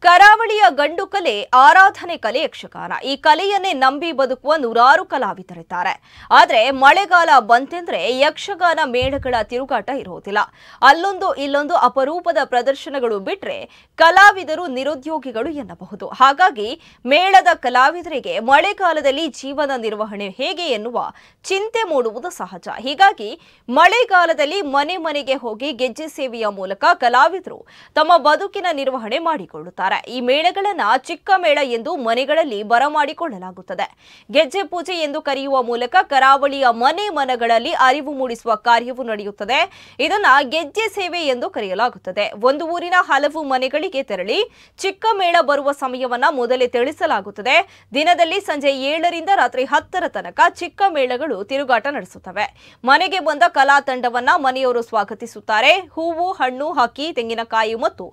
ಕರಾವಳಿಯ ಗಂಡು ಕಲೆ ಆರಾಧನೆ ಕಲೆ ಯಕ್ಷಗಾನ. ಈ ಕಲೆಯನ್ನೇ ನಂಬಿ ಬದುಕುವ ನೂರಾರು ಕಲಾವಿದರಿದ್ದಾರೆ. ಆದರೆ ಮಳೆಗಾಲ ಬಂತೆಂದ್ರೆ ಯಕ್ಷಗಾನ ಮೇಳಗಳ ತಿರುಗಾಟ ಇರೋದಿಲ್ಲ. ಅಲ್ಲೊಂದು ಇಲ್ಲೊಂದು ಅಪರೂಪದ ಪ್ರದರ್ಶನಗಳು ಬಿಟ್ರೆ ಕಲಾವಿದರು ನಿರುದ್ಯೋಗಿಗಳು ಎನ್ನಬಹುದು. ಹಾಗಾಗಿ ಮೇಳದ ಕಲಾವಿದರಿಗೆ ಮಳೆಗಾಲದಲ್ಲಿ ಜೀವನ ನಿರ್ವಹಣೆ ಹೇಗೆ ಎನ್ನುವ ಚಿಂತೆ ಮೂಡುವುದು ಸಹಜ. ಹೀಗಾಗಿ ಮಳೆಗಾಲದಲ್ಲಿ ಮನೆ ಮನೆಗೆ ಹೋಗಿ ಗೆಜ್ಜೆ ಸೇವೆಯ ಮೂಲಕ ಕಲಾವಿದರು ತಮ್ಮ ಬದುಕಿನ ನಿರ್ವಹಣೆ ಮಾಡಿಕೊಳ್ಳುತ್ತಾರೆ. ಈ ಮೇಳಗಳನ್ನ ಚಿಕ್ಕ ಮೇಳ ಎಂದು ಮನೆಗಳಲ್ಲಿ ಬರಮಾಡಿಕೊಳ್ಳಲಾಗುತ್ತದೆ. ಗೆಜ್ಜೆ ಪೂಜೆ ಎಂದು ಕರೆಯುವ ಮೂಲಕ ಕರಾವಳಿಯ ಮನೆ ಮನಗಳಲ್ಲಿ ಅರಿವು ಮೂಡಿಸುವ ಕಾರ್ಯವು ನಡೆಯುತ್ತದೆ. ಇದನ್ನ ಗೆಜ್ಜೆ ಸೇವೆ ಎಂದು ಕರೆಯಲಾಗುತ್ತದೆ. ಒಂದು ಊರಿನ ಹಲವು ಮನೆಗಳಿಗೆ ತೆರಳಿ ಚಿಕ್ಕ ಮೇಳ ಬರುವ ಸಮಯವನ್ನ ಮೊದಲೇ ತಿಳಿಸಲಾಗುತ್ತದೆ. ದಿನದಲ್ಲಿ ಸಂಜೆ 7ರಿಂದ ರಾತ್ರಿ 10ರ ತನಕ ಚಿಕ್ಕ ಮೇಳಗಳು ತಿರುಗಾಟ ನಡೆಸುತ್ತವೆ. ಮನೆಗೆ ಬಂದ ಕಲಾ ತಂಡವನ್ನ ಮನೆಯವರು ಸ್ವಾಗತಿಸುತ್ತಾರೆ. ಹೂವು, ಹಣ್ಣು, ಅಕ್ಕಿ, ತೆಂಗಿನಕಾಯಿ ಮತ್ತು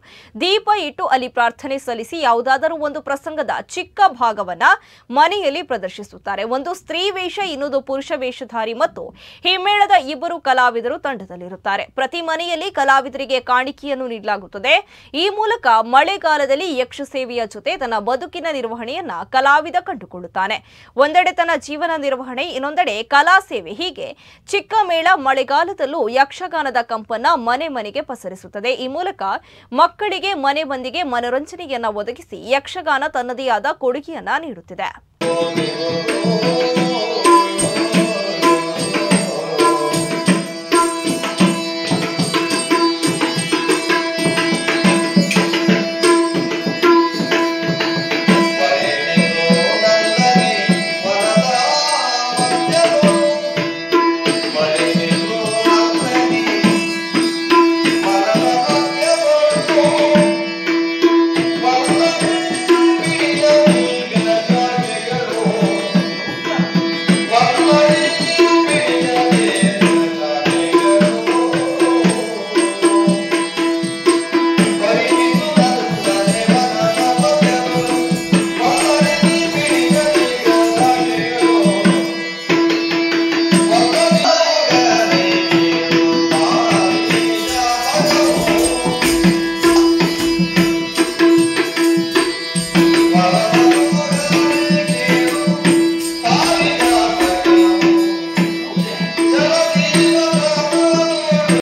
ದೀಪ ಇಟ್ಟು ಅಲ್ಲಿ ಪ್ರಾರ್ಥನೆ ಸಲ್ಲಿಸಿ ಯಾವುದಾದರೂ ಒಂದು ಪ್ರಸಂಗದ ಚಿಕ್ಕ ಭಾಗವನ್ನ ಮನೆಯಲ್ಲಿ ಪ್ರದರ್ಶಿಸುತ್ತಾರೆ. ಒಂದು ಸ್ತ್ರೀ ವೇಷ, ಇನ್ನೊಂದು ಪುರುಷ ವೇಷಧಾರಿ ಮತ್ತು ಈ ಮೇಳದ ಇಬ್ಬರು ಕಲಾವಿದರು ತಂಡದಲ್ಲಿರುತ್ತಾರೆ. ಪ್ರತಿ ಮನೆಯಲ್ಲಿ ಕಲಾವಿದರಿಗೆ ಕಾಣಿಕೆಯನ್ನು ನೀಡಲಾಗುತ್ತದೆ. ಈ ಮೂಲಕ ಮಳೆಗಾಲದಲ್ಲಿ ಯಕ್ಷ ಸೇವೆಯ ಜೊತೆ ತನ್ನ ಬದುಕಿನ ನಿರ್ವಹಣೆಯನ್ನ ಕಲಾವಿದ ಕಂಡುಕೊಳ್ಳುತ್ತಾನೆ. ಒಂದೆಡೆ ತನ್ನ ಜೀವನ ನಿರ್ವಹಣೆ, ಇನ್ನೊಂದೆಡೆ ಕಲಾ ಸೇವೆ. ಹೀಗೆ ಚಿಕ್ಕ ಮೇಳ ಮಳೆಗಾಲದಲ್ಲೂ ಯಕ್ಷಗಾನದ ಕಂಪನ್ನ ಮನೆ ಮನೆಗೆ ಪಸರಿಸುತ್ತದೆ. ಈ ಮೂಲಕ ಮಕ್ಕಳಿಗೆ ಮನೆ ಮಂದಿಗೆ ಮನೋರಂಜನೆಯನ್ನ ಒದಗಿಸಿ ಯಕ್ಷಗಾನ ತನ್ನದೇ ಆದ ಕೊಡುಗೆಯನ್ನ ನೀಡುತ್ತಿದೆ.